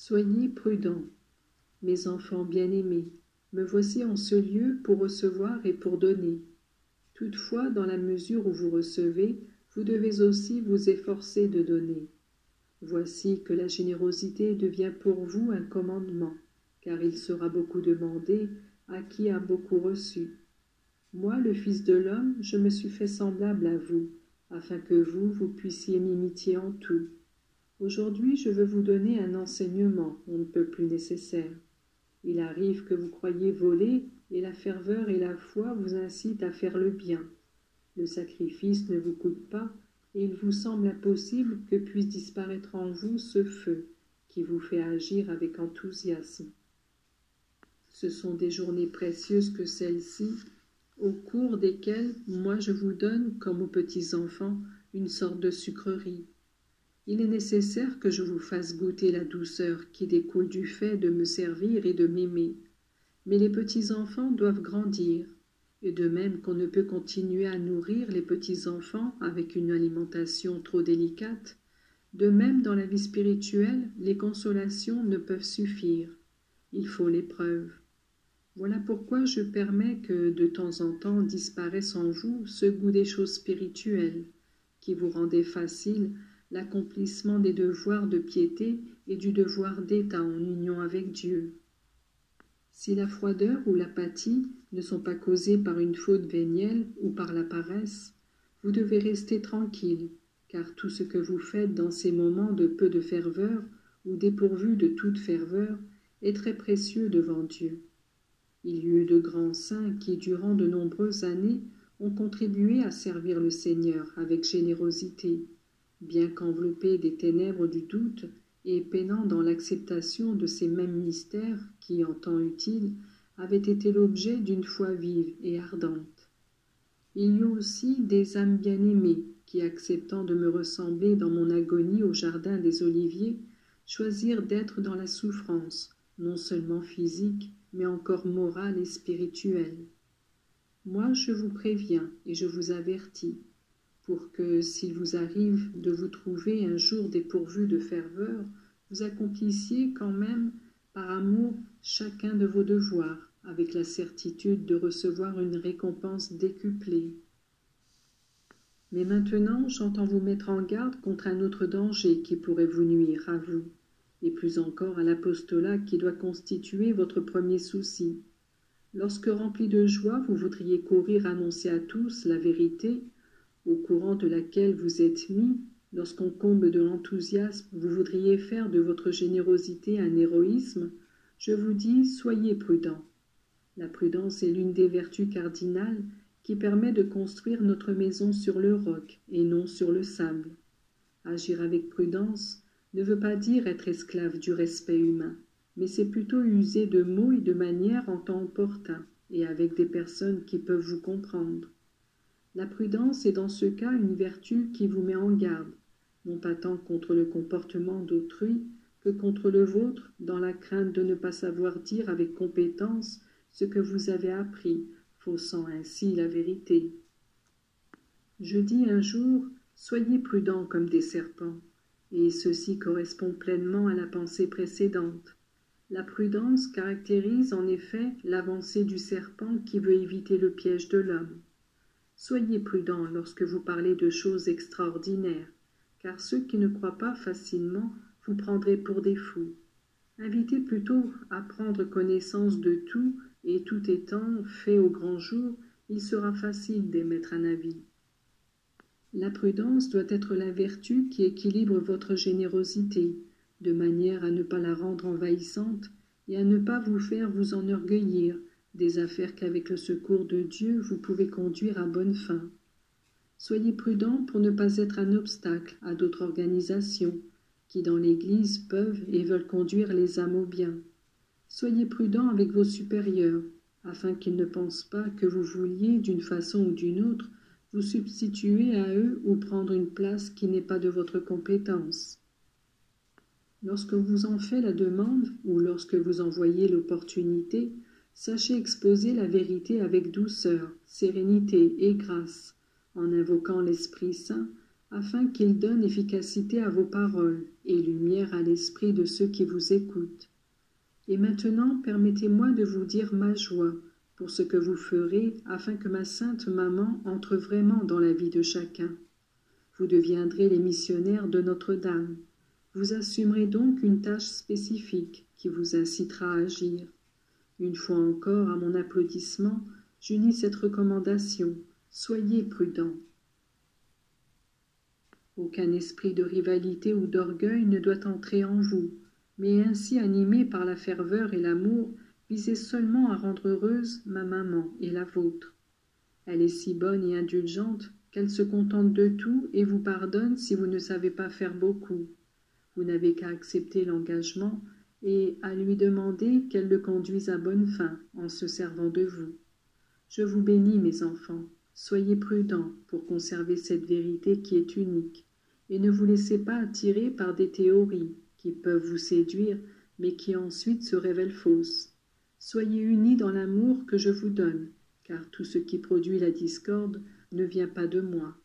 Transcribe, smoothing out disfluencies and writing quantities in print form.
Soyez prudents, mes enfants bien-aimés, me voici en ce lieu pour recevoir et pour donner. Toutefois, dans la mesure où vous recevez, vous devez aussi vous efforcer de donner. Voici que la générosité devient pour vous un commandement, car il sera beaucoup demandé à qui a beaucoup reçu. Moi, le Fils de l'homme, je me suis fait semblable à vous, afin que vous puissiez m'imiter en tout. Aujourd'hui, je veux vous donner un enseignement on ne peut plus nécessaire. Il arrive que vous croyiez voler, et la ferveur et la foi vous incitent à faire le bien. Le sacrifice ne vous coûte pas, et il vous semble impossible que puisse disparaître en vous ce feu qui vous fait agir avec enthousiasme. Ce sont des journées précieuses que celles-ci, au cours desquelles moi je vous donne, comme aux petits enfants, une sorte de sucrerie. Il est nécessaire que je vous fasse goûter la douceur qui découle du fait de me servir et de m'aimer. Mais les petits-enfants doivent grandir, et de même qu'on ne peut continuer à nourrir les petits-enfants avec une alimentation trop délicate, de même dans la vie spirituelle, les consolations ne peuvent suffire. Il faut l'épreuve. Voilà pourquoi je permets que de temps en temps disparaisse en vous ce goût des choses spirituelles, qui vous rendait facile l'accomplissement des devoirs de piété et du devoir d'État en union avec Dieu. Si la froideur ou l'apathie ne sont pas causées par une faute vénielle ou par la paresse, vous devez rester tranquille, car tout ce que vous faites dans ces moments de peu de ferveur ou dépourvu de toute ferveur est très précieux devant Dieu. Il y eut de grands saints qui, durant de nombreuses années, ont contribué à servir le Seigneur avec générosité, bien qu'enveloppés des ténèbres du doute et peinant dans l'acceptation de ces mêmes mystères qui, en temps utile, avaient été l'objet d'une foi vive et ardente. Il y eut aussi des âmes bien-aimées qui, acceptant de me ressembler dans mon agonie au jardin des Oliviers, choisirent d'être dans la souffrance, non seulement physique, mais encore morale et spirituelle. Moi, je vous préviens et je vous avertis, pour que, s'il vous arrive de vous trouver un jour dépourvu de ferveur, vous accomplissiez quand même, par amour, chacun de vos devoirs, avec la certitude de recevoir une récompense décuplée. Mais maintenant, j'entends vous mettre en garde contre un autre danger qui pourrait vous nuire à vous, et plus encore à l'apostolat qui doit constituer votre premier souci. Lorsque, rempli de joie, vous voudriez courir annoncer à tous la vérité, au courant de laquelle vous êtes mis, lorsqu'on comble de l'enthousiasme, vous voudriez faire de votre générosité un héroïsme, je vous dis, soyez prudents. La prudence est l'une des vertus cardinales qui permet de construire notre maison sur le roc et non sur le sable. Agir avec prudence ne veut pas dire être esclave du respect humain, mais c'est plutôt user de mots et de manières en temps opportun et avec des personnes qui peuvent vous comprendre. La prudence est dans ce cas une vertu qui vous met en garde, non pas tant contre le comportement d'autrui que contre le vôtre, dans la crainte de ne pas savoir dire avec compétence ce que vous avez appris, faussant ainsi la vérité. Je dis un jour, soyez prudents comme des serpents, et ceci correspond pleinement à la pensée précédente. La prudence caractérise en effet l'avancée du serpent qui veut éviter le piège de l'homme. Soyez prudents lorsque vous parlez de choses extraordinaires, car ceux qui ne croient pas facilement vous prendraient pour des fous. Invitez plutôt à prendre connaissance de tout, et tout étant fait au grand jour, il sera facile d'émettre un avis. La prudence doit être la vertu qui équilibre votre générosité, de manière à ne pas la rendre envahissante et à ne pas vous faire vous enorgueillir des affaires qu'avec le secours de Dieu vous pouvez conduire à bonne fin. Soyez prudents pour ne pas être un obstacle à d'autres organisations qui dans l'Église peuvent et veulent conduire les âmes au bien. Soyez prudents avec vos supérieurs, afin qu'ils ne pensent pas que vous vouliez, d'une façon ou d'une autre, vous substituer à eux ou prendre une place qui n'est pas de votre compétence. Lorsque vous en fait la demande ou lorsque vous en voyez l'opportunité, sachez exposer la vérité avec douceur, sérénité et grâce, en invoquant l'Esprit Saint, afin qu'il donne efficacité à vos paroles et lumière à l'esprit de ceux qui vous écoutent. Et maintenant, permettez-moi de vous dire ma joie pour ce que vous ferez afin que ma sainte maman entre vraiment dans la vie de chacun. Vous deviendrez les missionnaires de Notre-Dame. Vous assumerez donc une tâche spécifique qui vous incitera à agir. Une fois encore, à mon applaudissement, j'unis cette recommandation. Soyez prudents. Aucun esprit de rivalité ou d'orgueil ne doit entrer en vous, mais ainsi animé par la ferveur et l'amour, visez seulement à rendre heureuse ma maman et la vôtre. Elle est si bonne et indulgente qu'elle se contente de tout et vous pardonne si vous ne savez pas faire beaucoup. Vous n'avez qu'à accepter l'engagement et à lui demander qu'elle le conduise à bonne fin en se servant de vous. Je vous bénis, mes enfants. Soyez prudents pour conserver cette vérité qui est unique, et ne vous laissez pas attirer par des théories qui peuvent vous séduire, mais qui ensuite se révèlent fausses. Soyez unis dans l'amour que je vous donne, car tout ce qui produit la discorde ne vient pas de moi,